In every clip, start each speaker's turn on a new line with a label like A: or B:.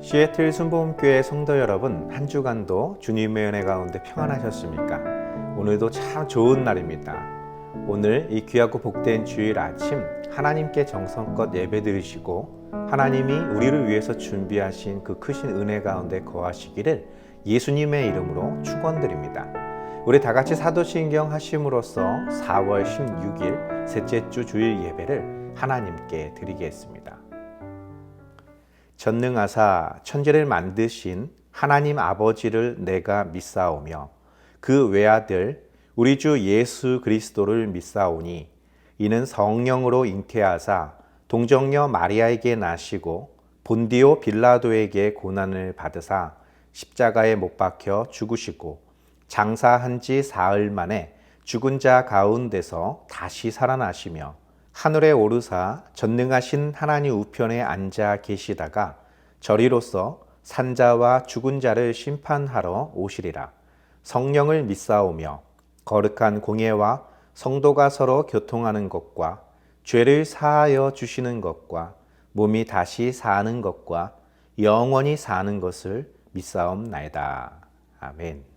A: 시애틀 순복음교회 성도 여러분, 한 주간도 주님의 은혜 가운데 평안하셨습니까? 오늘도 참 좋은 날입니다. 오늘 이 귀하고 복된 주일 아침 하나님께 정성껏 예배드리시고 하나님이 우리를 위해서 준비하신 그 크신 은혜 가운데 거하시기를 예수님의 이름으로 축원드립니다. 우리 다 같이 사도신경 하심으로써 4월 16일 셋째 주 주일 예배를 하나님께 드리겠습니다. 전능하사 천지를 만드신 하나님 아버지를 내가 믿사오며 그 외아들 우리 주 예수 그리스도를 믿사오니 이는 성령으로 잉태하사 동정녀 마리아에게 나시고 본디오 빌라도에게 고난을 받으사 십자가에 못 박혀 죽으시고 장사한 지 사흘 만에 죽은 자 가운데서 다시 살아나시며 하늘에 오르사 전능하신 하나님 우편에 앉아 계시다가 저리로서 산자와 죽은 자를 심판하러 오시리라. 성령을 믿사오며 거룩한 공예와 성도가 서로 교통하는 것과 죄를 사하여 주시는 것과 몸이 다시 사는 것과 영원히 사는 것을 믿사옵나이다. 아멘.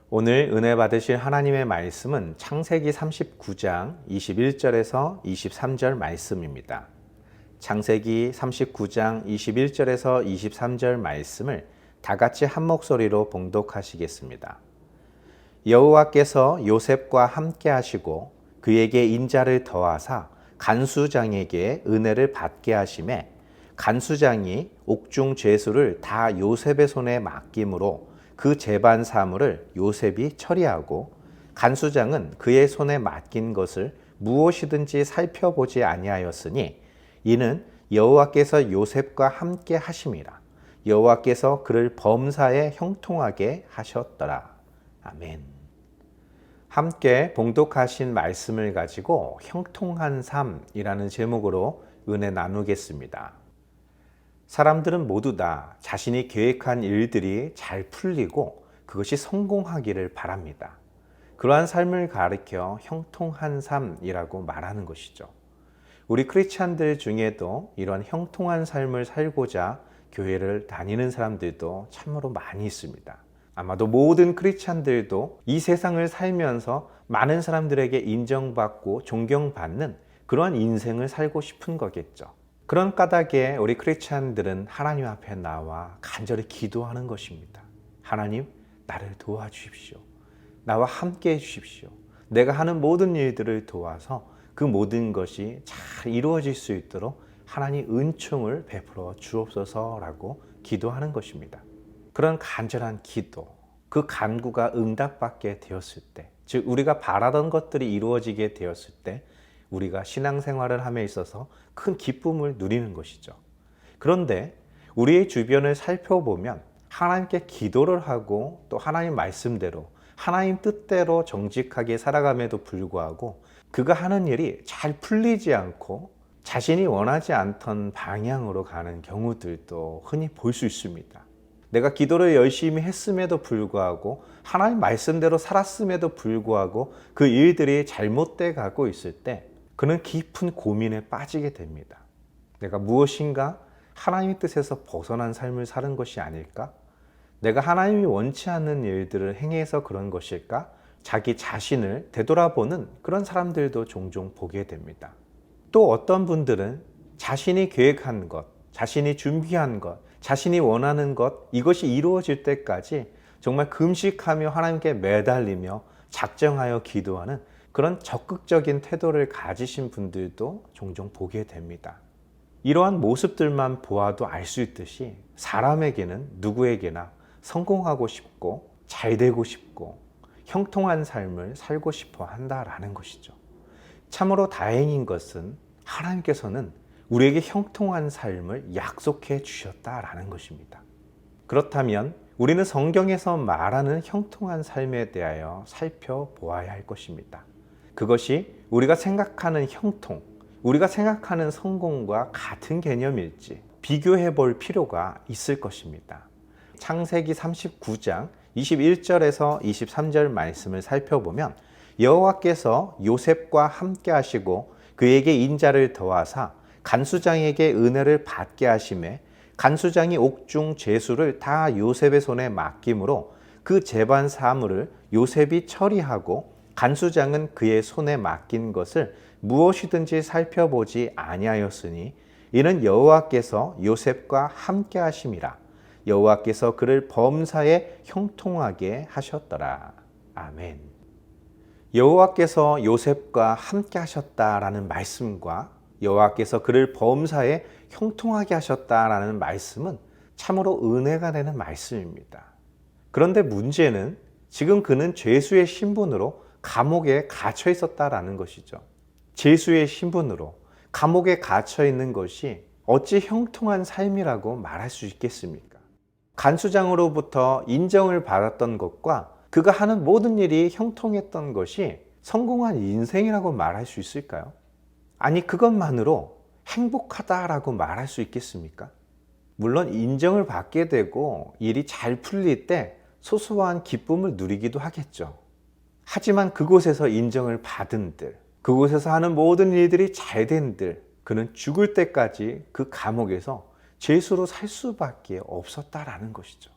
A: 오늘 은혜 받으실 하나님의 말씀은 창세기 39장 21절에서 23절 말씀입니다. 창세기 39장 21절에서 23절 말씀을 다 같이 한 목소리로 봉독하시겠습니다. 여호와께서 요셉과 함께 하시고 그에게 인자를 더하사 간수장에게 은혜를 받게 하시매 간수장이 옥중 죄수를 다 요셉의 손에 맡김으로 그 재반 사물을 요셉이 처리하고 간수장은 그의 손에 맡긴 것을 무엇이든지 살펴보지 아니하였으니 이는 여호와께서 요셉과 함께 하심이라. 여호와께서 그를 범사에 형통하게 하셨더라. 아멘. 함께 봉독하신 말씀을 가지고 형통한 삶이라는 제목으로 은혜 나누겠습니다. 사람들은 모두 다 자신이 계획한 일들이 잘 풀리고 그것이 성공하기를 바랍니다. 그러한 삶을 가리켜 형통한 삶이라고 말하는 것이죠. 우리 크리스찬들 중에도 이런 형통한 삶을 살고자 교회를 다니는 사람들도 참으로 많이 있습니다. 아마도 모든 크리스찬들도 이 세상을 살면서 많은 사람들에게 인정받고 존경받는 그러한 인생을 살고 싶은 거겠죠. 그런 까닭에 우리 크리스찬들은 하나님 앞에 나와 간절히 기도하는 것입니다. 하나님, 나를 도와주십시오. 나와 함께 해주십시오. 내가 하는 모든 일들을 도와서 그 모든 것이 잘 이루어질 수 있도록 하나님 은총을 베풀어 주옵소서라고 기도하는 것입니다. 그런 간절한 기도, 그 간구가 응답받게 되었을 때, 즉 우리가 바라던 것들이 이루어지게 되었을 때 우리가 신앙생활을 함에 있어서 큰 기쁨을 누리는 것이죠. 그런데 우리의 주변을 살펴보면 하나님께 기도를 하고 또 하나님 말씀대로 하나님 뜻대로 정직하게 살아감에도 불구하고 그가 하는 일이 잘 풀리지 않고 자신이 원하지 않던 방향으로 가는 경우들도 흔히 볼 수 있습니다. 내가 기도를 열심히 했음에도 불구하고 하나님 말씀대로 살았음에도 불구하고 그 일들이 잘못돼 가고 있을 때 그는 깊은 고민에 빠지게 됩니다. 내가 무엇인가 하나님의 뜻에서 벗어난 삶을 사는 것이 아닐까? 내가 하나님이 원치 않는 일들을 행해서 그런 것일까? 자기 자신을 되돌아보는 그런 사람들도 종종 보게 됩니다. 또 어떤 분들은 자신이 계획한 것, 자신이 준비한 것, 자신이 원하는 것, 이것이 이루어질 때까지 정말 금식하며 하나님께 매달리며 작정하여 기도하는 그런 적극적인 태도를 가지신 분들도 종종 보게 됩니다. 이러한 모습들만 보아도 알 수 있듯이 사람에게는 누구에게나 성공하고 싶고 잘 되고 싶고 형통한 삶을 살고 싶어 한다라는 것이죠. 참으로 다행인 것은 하나님께서는 우리에게 형통한 삶을 약속해 주셨다라는 것입니다. 그렇다면 우리는 성경에서 말하는 형통한 삶에 대하여 살펴보아야 할 것입니다. 그것이 우리가 생각하는 형통, 우리가 생각하는 성공과 같은 개념일지 비교해 볼 필요가 있을 것입니다. 창세기 39장 21절에서 23절 말씀을 살펴보면 여호와께서 요셉과 함께 하시고 그에게 인자를 더하사 간수장에게 은혜를 받게 하심에 간수장이 옥중 제수를 다 요셉의 손에 맡김으로 그 재반 사물을 요셉이 처리하고 간수장은 그의 손에 맡긴 것을 무엇이든지 살펴보지 아니하였으니 이는 여호와께서 요셉과 함께 하심이라. 여호와께서 그를 범사에 형통하게 하셨더라. 아멘. 여호와께서 요셉과 함께 하셨다라는 말씀과 여호와께서 그를 범사에 형통하게 하셨다라는 말씀은 참으로 은혜가 되는 말씀입니다. 그런데 문제는 지금 그는 죄수의 신분으로 감옥에 갇혀 있었다라는 것이죠. 죄수의 신분으로 감옥에 갇혀 있는 것이 어찌 형통한 삶이라고 말할 수 있겠습니까? 간수장으로부터 인정을 받았던 것과 그가 하는 모든 일이 형통했던 것이 성공한 인생이라고 말할 수 있을까요? 아니, 그것만으로 행복하다라고 말할 수 있겠습니까? 물론 인정을 받게 되고 일이 잘 풀릴 때 소소한 기쁨을 누리기도 하겠죠. 하지만 그곳에서 인정을 받은 들, 그곳에서 하는 모든 일들이 잘 된 들, 그는 죽을 때까지 그 감옥에서 죄수로 살 수밖에 없었다라는 것이죠.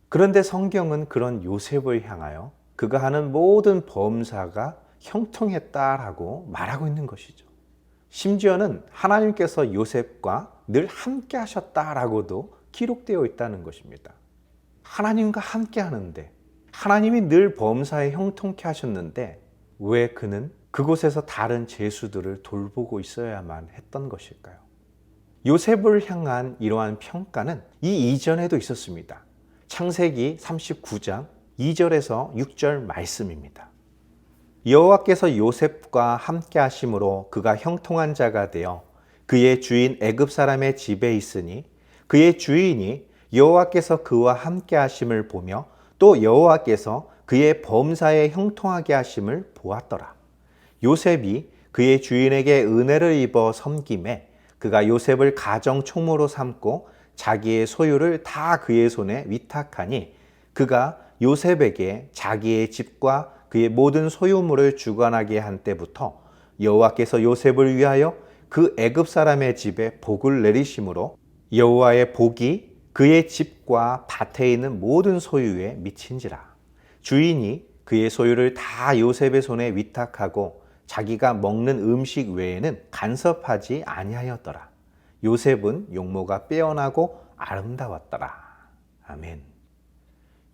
A: 그런데 성경은 그런 요셉을 향하여 그가 하는 모든 범사가 형통했다라고 말하고 있는 것이죠. 심지어는 하나님께서 요셉과 늘 함께 하셨다라고도 기록되어 있다는 것입니다. 하나님과 함께 하는데, 하나님이 늘 범사에 형통케 하셨는데 왜 그는 그곳에서 다른 죄수들을 돌보고 있어야만 했던 것일까요? 요셉을 향한 이러한 평가는 이 이전에도 있었습니다. 창세기 39장 2절에서 6절 말씀입니다. 여호와께서 요셉과 함께 하심으로 그가 형통한 자가 되어 그의 주인 애굽 사람의 집에 있으니 그의 주인이 여호와께서 그와 함께 하심을 보며 또 여호와께서 그의 범사에 형통하게 하심을 보았더라. 요셉이 그의 주인에게 은혜를 입어 섬김에 그가 요셉을 가정 총무로 삼고 자기의 소유를 다 그의 손에 위탁하니 그가 요셉에게 자기의 집과 그의 모든 소유물을 주관하게 한 때부터 여호와께서 요셉을 위하여 그 애굽 사람의 집에 복을 내리심으로 여호와의 복이 그의 집과 밭에 있는 모든 소유에 미친지라. 주인이 그의 소유를 다 요셉의 손에 위탁하고 자기가 먹는 음식 외에는 간섭하지 아니하였더라. 요셉은 용모가 빼어나고 아름다웠더라. 아멘.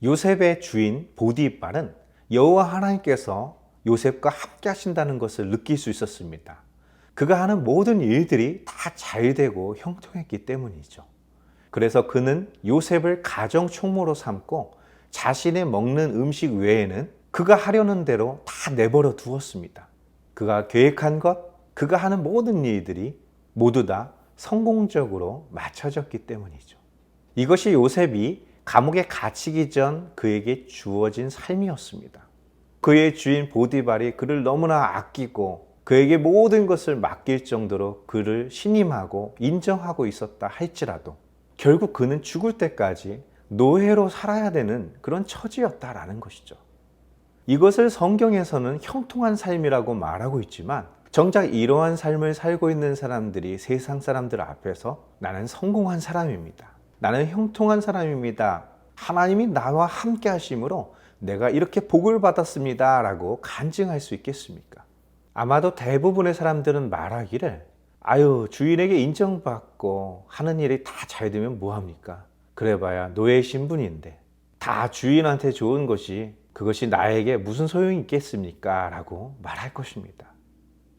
A: 요셉의 주인 보디발은 여호와 하나님께서 요셉과 함께 하신다는 것을 느낄 수 있었습니다. 그가 하는 모든 일들이 다 잘되고 형통했기 때문이죠. 그래서 그는 요셉을 가정 총무로 삼고 자신의 먹는 음식 외에는 그가 하려는 대로 다 내버려 두었습니다. 그가 계획한 것, 그가 하는 모든 일들이 모두 다 성공적으로 맞춰졌기 때문이죠. 이것이 요셉이 감옥에 갇히기 전 그에게 주어진 삶이었습니다. 그의 주인 보디발이 그를 너무나 아끼고 그에게 모든 것을 맡길 정도로 그를 신임하고 인정하고 있었다 할지라도 결국 그는 죽을 때까지 노예로 살아야 되는 그런 처지였다라는 것이죠. 이것을 성경에서는 형통한 삶이라고 말하고 있지만 정작 이러한 삶을 살고 있는 사람들이 세상 사람들 앞에서 나는 성공한 사람입니다. 나는 형통한 사람입니다. 하나님이 나와 함께 하심으로 내가 이렇게 복을 받았습니다. 라고 간증할 수 있겠습니까? 아마도 대부분의 사람들은 말하기를 아유, 주인에게 인정받고 하는 일이 다 잘 되면 뭐합니까? 그래봐야 노예 신분인데 다 주인한테 좋은 것이 그것이 나에게 무슨 소용이 있겠습니까? 라고 말할 것입니다.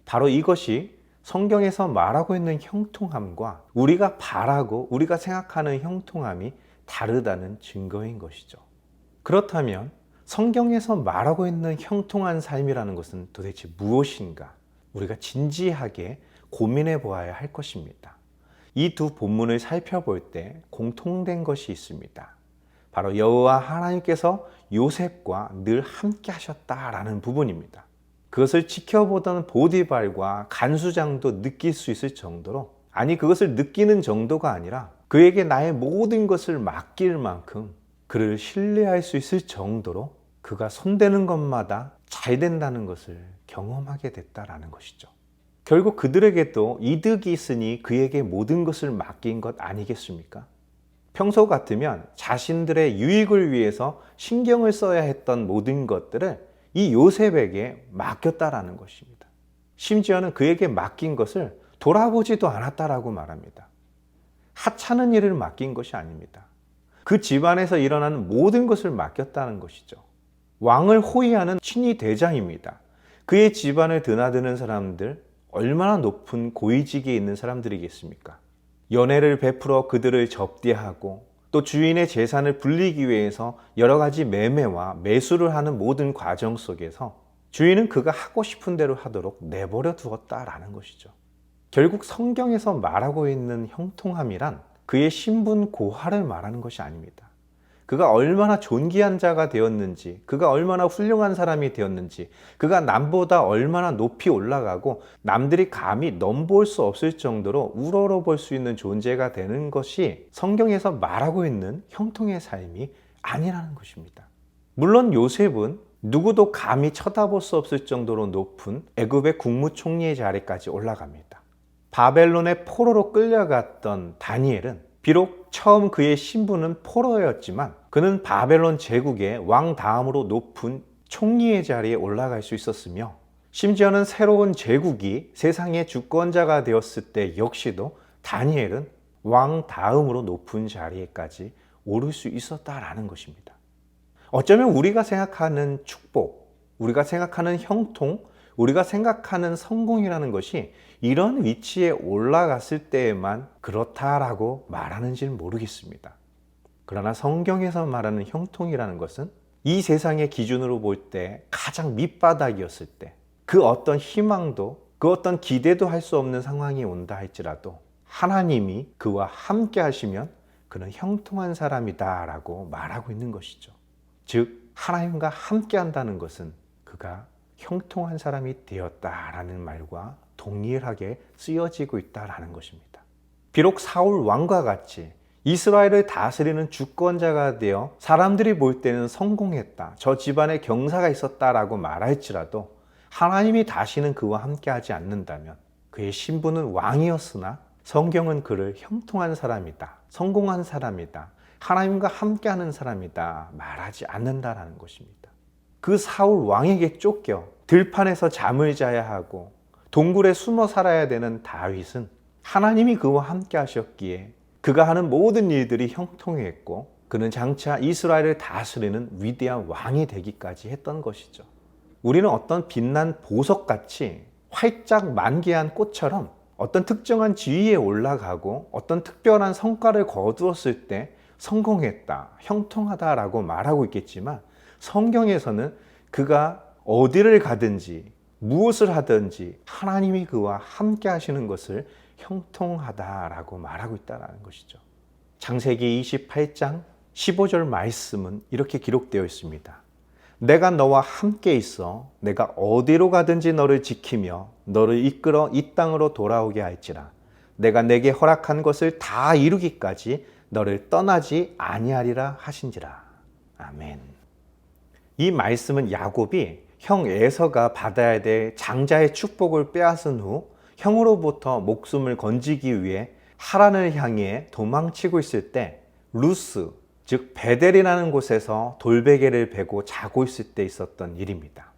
A: 바로 이것이 성경에서 말하고 있는 형통함과 우리가 바라고 우리가 생각하는 형통함이 다르다는 증거인 것이죠. 그렇다면 성경에서 말하고 있는 형통한 삶이라는 것은 도대체 무엇인가? 우리가 진지하게 고민해 보아야 할 것입니다. 이 두 본문을 살펴볼 때 공통된 것이 있습니다. 바로 여호와 하나님께서 요셉과 늘 함께 하셨다라는 부분입니다. 그것을 지켜보던 보디발과 간수장도 느낄 수 있을 정도로, 아니 그것을 느끼는 정도가 아니라 그에게 나의 모든 것을 맡길 만큼 그를 신뢰할 수 있을 정도로 그가 손대는 것마다 잘 된다는 것을 경험하게 됐다라는 것이죠. 결국 그들에게도 이득이 있으니 그에게 모든 것을 맡긴 것 아니겠습니까? 평소 같으면 자신들의 유익을 위해서 신경을 써야 했던 모든 것들을 이 요셉에게 맡겼다라는 것입니다. 심지어는 그에게 맡긴 것을 돌아보지도 않았다라고 말합니다. 하찮은 일을 맡긴 것이 아닙니다. 그 집안에서 일어나는 모든 것을 맡겼다는 것이죠. 왕을 호위하는 친위 대장입니다. 그의 집안을 드나드는 사람들, 얼마나 높은 고위직에 있는 사람들이겠습니까? 연회를 베풀어 그들을 접대하고 또 주인의 재산을 불리기 위해서 여러 가지 매매와 매수를 하는 모든 과정 속에서 주인은 그가 하고 싶은 대로 하도록 내버려 두었다라는 것이죠. 결국 성경에서 말하고 있는 형통함이란 그의 신분 고하를 말하는 것이 아닙니다. 그가 얼마나 존귀한 자가 되었는지, 그가 얼마나 훌륭한 사람이 되었는지, 그가 남보다 얼마나 높이 올라가고 남들이 감히 넘볼 수 없을 정도로 우러러볼 수 있는 존재가 되는 것이 성경에서 말하고 있는 형통의 삶이 아니라는 것입니다. 물론 요셉은 누구도 감히 쳐다볼 수 없을 정도로 높은 애굽의 국무총리의 자리까지 올라갑니다. 바벨론의 포로로 끌려갔던 다니엘은 비록 처음 그의 신분은 포로였지만 그는 바벨론 제국의 왕 다음으로 높은 총리의 자리에 올라갈 수 있었으며, 심지어는 새로운 제국이 세상의 주권자가 되었을 때 역시도 다니엘은 왕 다음으로 높은 자리에까지 오를 수 있었다라는 것입니다. 어쩌면 우리가 생각하는 축복, 우리가 생각하는 형통, 우리가 생각하는 성공이라는 것이 이런 위치에 올라갔을 때에만 그렇다라고 말하는지는 모르겠습니다. 그러나 성경에서 말하는 형통이라는 것은 이 세상의 기준으로 볼 때 가장 밑바닥이었을 때, 그 어떤 희망도, 그 어떤 기대도 할 수 없는 상황이 온다 할지라도 하나님이 그와 함께 하시면 그는 형통한 사람이다라고 말하고 있는 것이죠. 즉, 하나님과 함께 한다는 것은 그가 형통한 사람이 되었다라는 말과 동일하게 쓰여지고 있다라는 것입니다. 비록 사울 왕과 같이 이스라엘을 다스리는 주권자가 되어 사람들이 볼 때는 성공했다, 저 집안에 경사가 있었다라고 말할지라도 하나님이 다시는 그와 함께 하지 않는다면 그의 신분은 왕이었으나 성경은 그를 형통한 사람이다, 성공한 사람이다, 하나님과 함께하는 사람이다 말하지 않는다라는 것입니다. 그 사울 왕에게 쫓겨 들판에서 잠을 자야 하고 동굴에 숨어 살아야 되는 다윗은 하나님이 그와 함께 하셨기에 그가 하는 모든 일들이 형통했고 그는 장차 이스라엘을 다스리는 위대한 왕이 되기까지 했던 것이죠. 우리는 어떤 빛난 보석같이 활짝 만개한 꽃처럼 어떤 특정한 지위에 올라가고 어떤 특별한 성과를 거두었을 때 성공했다, 형통하다라고 말하고 있겠지만, 성경에서는 그가 어디를 가든지 무엇을 하든지 하나님이 그와 함께 하시는 것을 형통하다라고 말하고 있다는 것이죠. 창세기 28장 15절 말씀은 이렇게 기록되어 있습니다. 내가 너와 함께 있어 내가 어디로 가든지 너를 지키며 너를 이끌어 이 땅으로 돌아오게 할지라. 내가 내게 허락한 것을 다 이루기까지 너를 떠나지 아니하리라 하신지라. 아멘. 이 말씀은 야곱이 형 에서가 받아야 될 장자의 축복을 빼앗은 후 형으로부터 목숨을 건지기 위해 하란을 향해 도망치고 있을 때 루스, 즉 베델이라는 곳에서 돌베개를 베고 자고 있을 때 있었던 일입니다.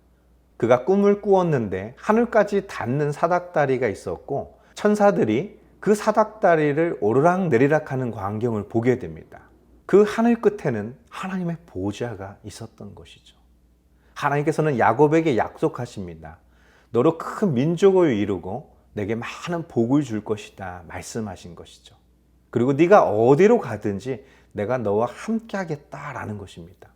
A: 그가 꿈을 꾸었는데 하늘까지 닿는 사닥다리가 있었고 천사들이 그 사닥다리를 오르락내리락 하는 광경을 보게 됩니다. 그 하늘 끝에는 하나님의 보좌가 있었던 것이죠. 하나님께서는 야곱에게 약속하십니다. 너로 큰 민족을 이루고 내게 많은 복을 줄 것이다 말씀하신 것이죠. 그리고 네가 어디로 가든지 내가 너와 함께 하겠다라는 것입니다.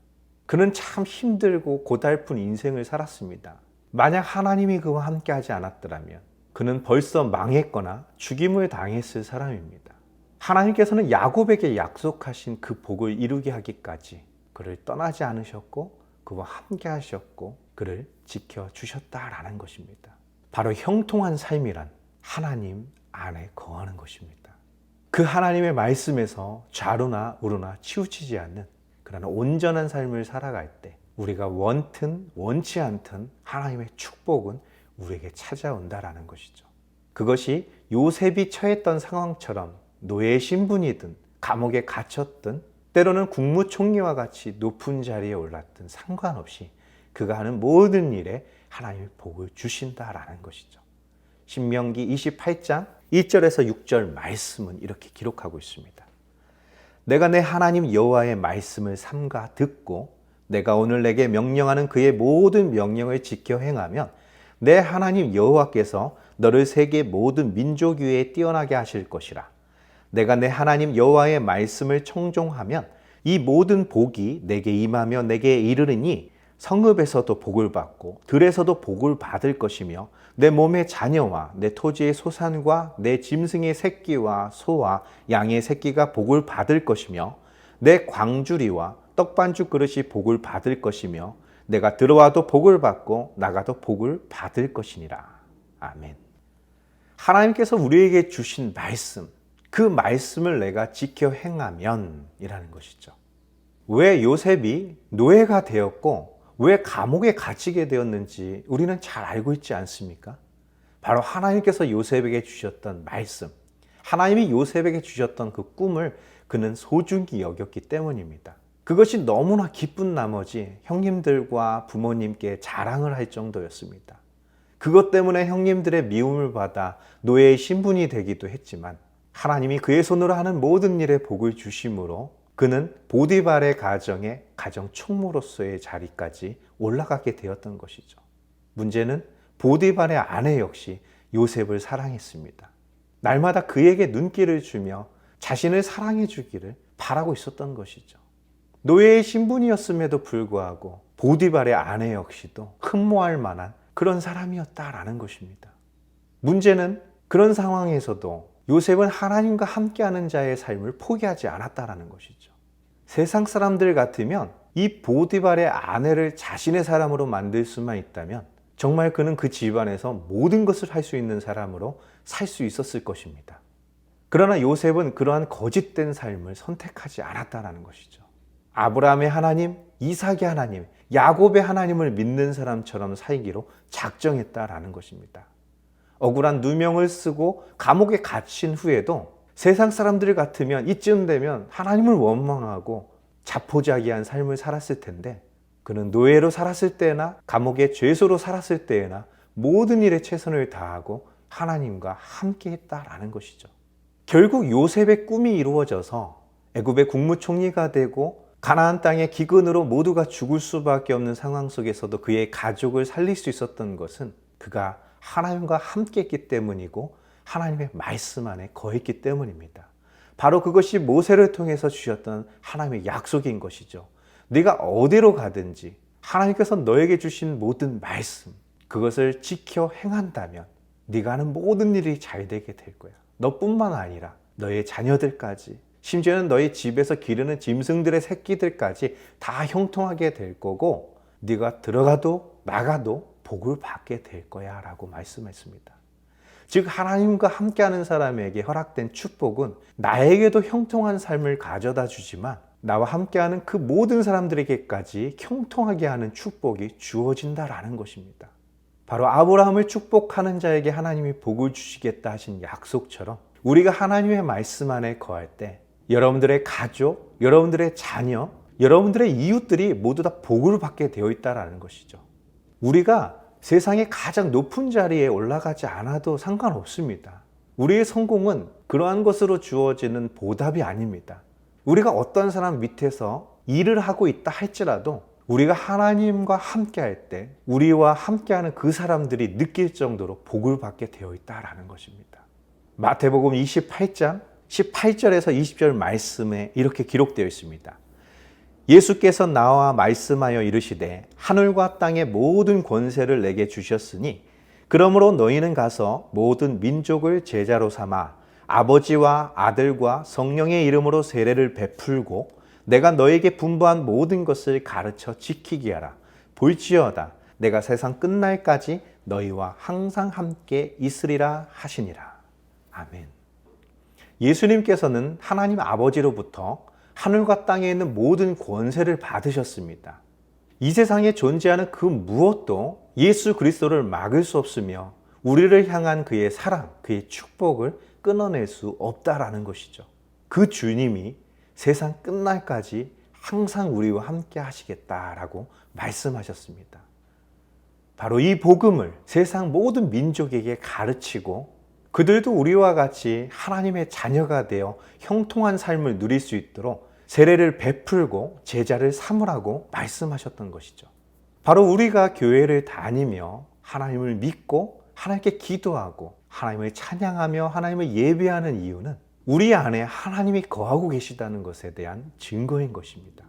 A: 그는 참 힘들고 고달픈 인생을 살았습니다. 만약 하나님이 그와 함께 하지 않았더라면 그는 벌써 망했거나 죽임을 당했을 사람입니다. 하나님께서는 야곱에게 약속하신 그 복을 이루게 하기까지 그를 떠나지 않으셨고 그와 함께 하셨고 그를 지켜주셨다라는 것입니다. 바로 형통한 삶이란 하나님 안에 거하는 것입니다. 그 하나님의 말씀에서 좌로나 우로나 치우치지 않는 그런 온전한 삶을 살아갈 때 우리가 원튼 원치 않든 하나님의 축복은 우리에게 찾아온다라는 것이죠. 그것이 요셉이 처했던 상황처럼 노예 신분이든 감옥에 갇혔든 때로는 국무총리와 같이 높은 자리에 올랐든 상관없이 그가 하는 모든 일에 하나님이 복을 주신다라는 것이죠. 신명기 28장 1절에서 6절 말씀은 이렇게 기록하고 있습니다. 내가 내 하나님 여호와의 말씀을 삼가 듣고 내가 오늘 내게 명령하는 그의 모든 명령을 지켜 행하면 내 하나님 여호와께서 너를 세계 모든 민족 위에 뛰어나게 하실 것이라. 내가 내 하나님 여호와의 말씀을 청종하면 이 모든 복이 내게 임하며 내게 이르르니 성읍에서도 복을 받고 들에서도 복을 받을 것이며 내 몸의 자녀와 내 토지의 소산과 내 짐승의 새끼와 소와 양의 새끼가 복을 받을 것이며 내 광주리와 떡반죽 그릇이 복을 받을 것이며 내가 들어와도 복을 받고 나가도 복을 받을 것이니라. 아멘. 하나님께서 우리에게 주신 말씀, 그 말씀을 내가 지켜 행하면 이라는 것이죠. 왜 요셉이 노예가 되었고 왜 감옥에 갇히게 되었는지 우리는 잘 알고 있지 않습니까? 바로 하나님께서 요셉에게 주셨던 말씀, 하나님이 요셉에게 주셨던 그 꿈을 그는 소중히 여겼기 때문입니다. 그것이 너무나 기쁜 나머지 형님들과 부모님께 자랑을 할 정도였습니다. 그것 때문에 형님들의 미움을 받아 노예의 신분이 되기도 했지만 하나님이 그의 손으로 하는 모든 일에 복을 주심으로 그는 보디발의 가정의 가정 총무로서의 자리까지 올라가게 되었던 것이죠. 문제는 보디발의 아내 역시 요셉을 사랑했습니다. 날마다 그에게 눈길을 주며 자신을 사랑해 주기를 바라고 있었던 것이죠. 노예의 신분이었음에도 불구하고 보디발의 아내 역시도 흠모할 만한 그런 사람이었다라는 것입니다. 문제는 그런 상황에서도 요셉은 하나님과 함께하는 자의 삶을 포기하지 않았다라는 것이죠. 세상 사람들 같으면 이 보디발의 아내를 자신의 사람으로 만들 수만 있다면 정말 그는 그 집안에서 모든 것을 할 수 있는 사람으로 살 수 있었을 것입니다. 그러나 요셉은 그러한 거짓된 삶을 선택하지 않았다라는 것이죠. 아브라함의 하나님, 이삭의 하나님, 야곱의 하나님을 믿는 사람처럼 살기로 작정했다라는 것입니다. 억울한 누명을 쓰고 감옥에 갇힌 후에도 세상 사람들 같으면 이쯤 되면 하나님을 원망하고 자포자기한 삶을 살았을 텐데 그는 노예로 살았을 때나 감옥의 죄수로 살았을 때나 모든 일에 최선을 다하고 하나님과 함께 했다라는 것이죠. 결국 요셉의 꿈이 이루어져서 애굽의 국무총리가 되고 가나안 땅의 기근으로 모두가 죽을 수밖에 없는 상황 속에서도 그의 가족을 살릴 수 있었던 것은 그가 하나님과 함께 했기 때문이고 하나님의 말씀 안에 거했기 때문입니다. 바로 그것이 모세를 통해서 주셨던 하나님의 약속인 것이죠. 네가 어디로 가든지 하나님께서 너에게 주신 모든 말씀, 그것을 지켜 행한다면 네가 하는 모든 일이 잘 되게 될 거야. 너뿐만 아니라 너의 자녀들까지, 심지어는 너희 집에서 기르는 짐승들의 새끼들까지 다 형통하게 될 거고 네가 들어가도 나가도 복을 받게 될 거야 라고 말씀했습니다. 즉 하나님과 함께하는 사람에게 허락된 축복은 나에게도 형통한 삶을 가져다 주지만 나와 함께하는 그 모든 사람들에게까지 형통하게 하는 축복이 주어진다라는 것입니다. 바로 아브라함을 축복하는 자에게 하나님이 복을 주시겠다 하신 약속처럼 우리가 하나님의 말씀 안에 거할 때 여러분들의 가족, 여러분들의 자녀, 여러분들의 이웃들이 모두 다 복을 받게 되어 있다는 것이죠. 우리가 세상의 가장 높은 자리에 올라가지 않아도 상관없습니다. 우리의 성공은 그러한 것으로 주어지는 보답이 아닙니다. 우리가 어떤 사람 밑에서 일을 하고 있다 할지라도 우리가 하나님과 함께할 때 우리와 함께하는 그 사람들이 느낄 정도로 복을 받게 되어 있다는 것입니다. 마태복음 28장 18절에서 20절 말씀에 이렇게 기록되어 있습니다. 예수께서 나와 말씀하여 이르시되 하늘과 땅의 모든 권세를 내게 주셨으니 그러므로 너희는 가서 모든 민족을 제자로 삼아 아버지와 아들과 성령의 이름으로 세례를 베풀고 내가 너에게 분부한 모든 것을 가르쳐 지키게 하라. 볼지어다 내가 세상 끝날까지 너희와 항상 함께 있으리라 하시니라. 아멘. 예수님께서는 하나님 아버지로부터 하늘과 땅에 있는 모든 권세를 받으셨습니다. 이 세상에 존재하는 그 무엇도 예수 그리스도를 막을 수 없으며 우리를 향한 그의 사랑, 그의 축복을 끊어낼 수 없다라는 것이죠. 그 주님이 세상 끝날까지 항상 우리와 함께 하시겠다라고 말씀하셨습니다. 바로 이 복음을 세상 모든 민족에게 가르치고 그들도 우리와 같이 하나님의 자녀가 되어 형통한 삶을 누릴 수 있도록 세례를 베풀고 제자를 삼으라고 말씀하셨던 것이죠. 바로 우리가 교회를 다니며 하나님을 믿고 하나님께 기도하고 하나님을 찬양하며 하나님을 예배하는 이유는 우리 안에 하나님이 거하고 계시다는 것에 대한 증거인 것입니다.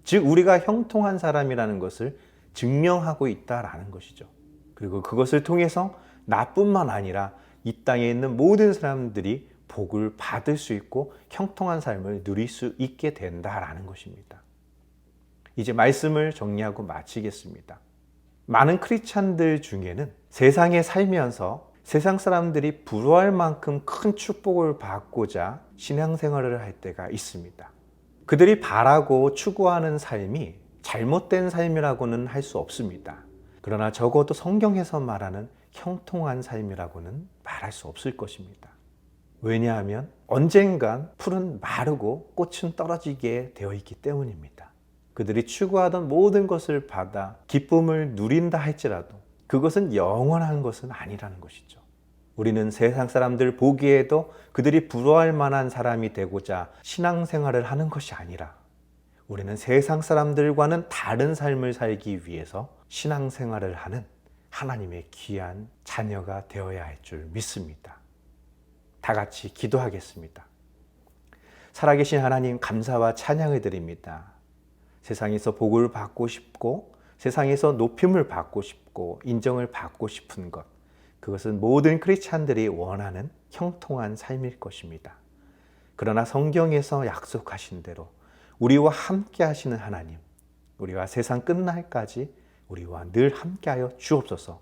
A: 즉 우리가 형통한 사람이라는 것을 증명하고 있다라는 것이죠. 그리고 그것을 통해서 나뿐만 아니라 이 땅에 있는 모든 사람들이 복을 받을 수 있고 형통한 삶을 누릴 수 있게 된다라는 것입니다. 이제 말씀을 정리하고 마치겠습니다. 많은 크리스찬들 중에는 세상에 살면서 세상 사람들이 부러워할 만큼 큰 축복을 받고자 신앙생활을 할 때가 있습니다. 그들이 바라고 추구하는 삶이 잘못된 삶이라고는 할 수 없습니다. 그러나 적어도 성경에서 말하는 형통한 삶이라고는 말할 수 없을 것입니다. 왜냐하면 언젠간 풀은 마르고 꽃은 떨어지게 되어 있기 때문입니다. 그들이 추구하던 모든 것을 받아 기쁨을 누린다 할지라도 그것은 영원한 것은 아니라는 것이죠. 우리는 세상 사람들 보기에도 그들이 부러워할 만한 사람이 되고자 신앙생활을 하는 것이 아니라 우리는 세상 사람들과는 다른 삶을 살기 위해서 신앙생활을 하는 하나님의 귀한 자녀가 되어야 할 줄 믿습니다. 다 같이 기도하겠습니다. 살아계신 하나님, 감사와 찬양을 드립니다. 세상에서 복을 받고 싶고 세상에서 높임을 받고 싶고 인정을 받고 싶은 것, 그것은 모든 크리스찬들이 원하는 형통한 삶일 것입니다. 그러나 성경에서 약속하신 대로 우리와 함께 하시는 하나님, 우리와 세상 끝날까지 우리와 늘 함께하여 주옵소서.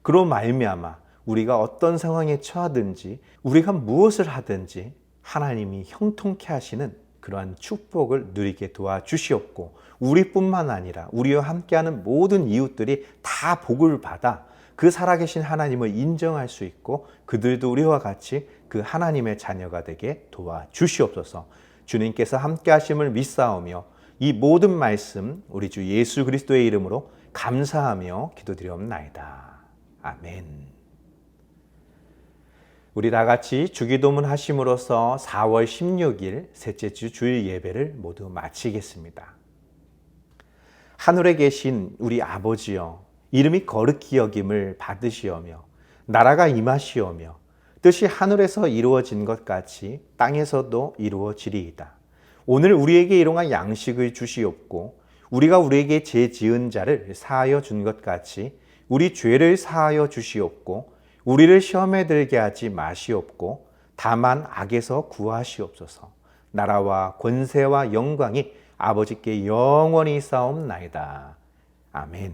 A: 그로 말미암아 우리가 어떤 상황에 처하든지 우리가 무엇을 하든지 하나님이 형통케 하시는 그러한 축복을 누리게 도와주시옵고 우리뿐만 아니라 우리와 함께하는 모든 이웃들이 다 복을 받아 그 살아계신 하나님을 인정할 수 있고 그들도 우리와 같이 그 하나님의 자녀가 되게 도와주시옵소서. 주님께서 함께 하심을 믿사오며 이 모든 말씀 우리 주 예수 그리스도의 이름으로 감사하며 기도드리옵나이다. 아멘. 우리 다 같이 주기도문 하심으로써 4월 16일 셋째 주 주일 예배를 모두 마치겠습니다. 하늘에 계신 우리 아버지여, 이름이 거룩히 여김을 받으시오며 나라가 임하시오며 뜻이 하늘에서 이루어진 것 같이 땅에서도 이루어지리이다. 오늘 우리에게 일용할 양식을 주시옵고 우리가 우리에게 죄 지은 자를 사하여 준 것 같이 우리 죄를 사하여 주시옵고 우리를 시험에 들게 하지 마시옵고 다만 악에서 구하시옵소서. 나라와 권세와 영광이 아버지께 영원히 있사옵나이다. 아멘.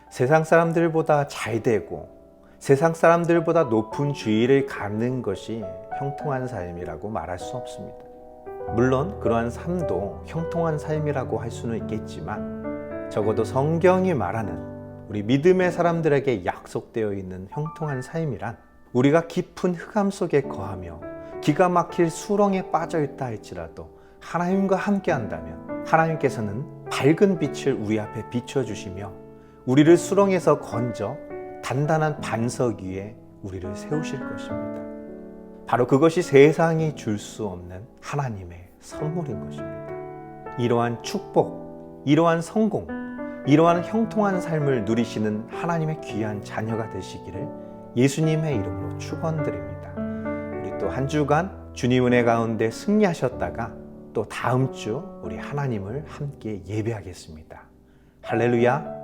A: 세상 사람들보다 잘되고 세상 사람들보다 높은 지위를 갖는 것이 형통한 삶이라고 말할 수 없습니다. 물론 그러한 삶도 형통한 삶이라고 할 수는 있겠지만 적어도 성경이 말하는 우리 믿음의 사람들에게 약속되어 있는 형통한 삶이란 우리가 깊은 흑암 속에 거하며 기가 막힐 수렁에 빠져 있다 할지라도 하나님과 함께 한다면 하나님께서는 밝은 빛을 우리 앞에 비춰주시며 우리를 수렁에서 건져 단단한 반석 위에 우리를 세우실 것입니다. 바로 그것이 세상이 줄 수 없는 하나님의 선물인 것입니다. 이러한 축복, 이러한 성공, 이러한 형통한 삶을 누리시는 하나님의 귀한 자녀가 되시기를 예수님의 이름으로 축원드립니다. 우리 또 한 주간 주님 은혜 가운데 승리하셨다가 또 다음 주 우리 하나님을 함께 예배하겠습니다. 할렐루야.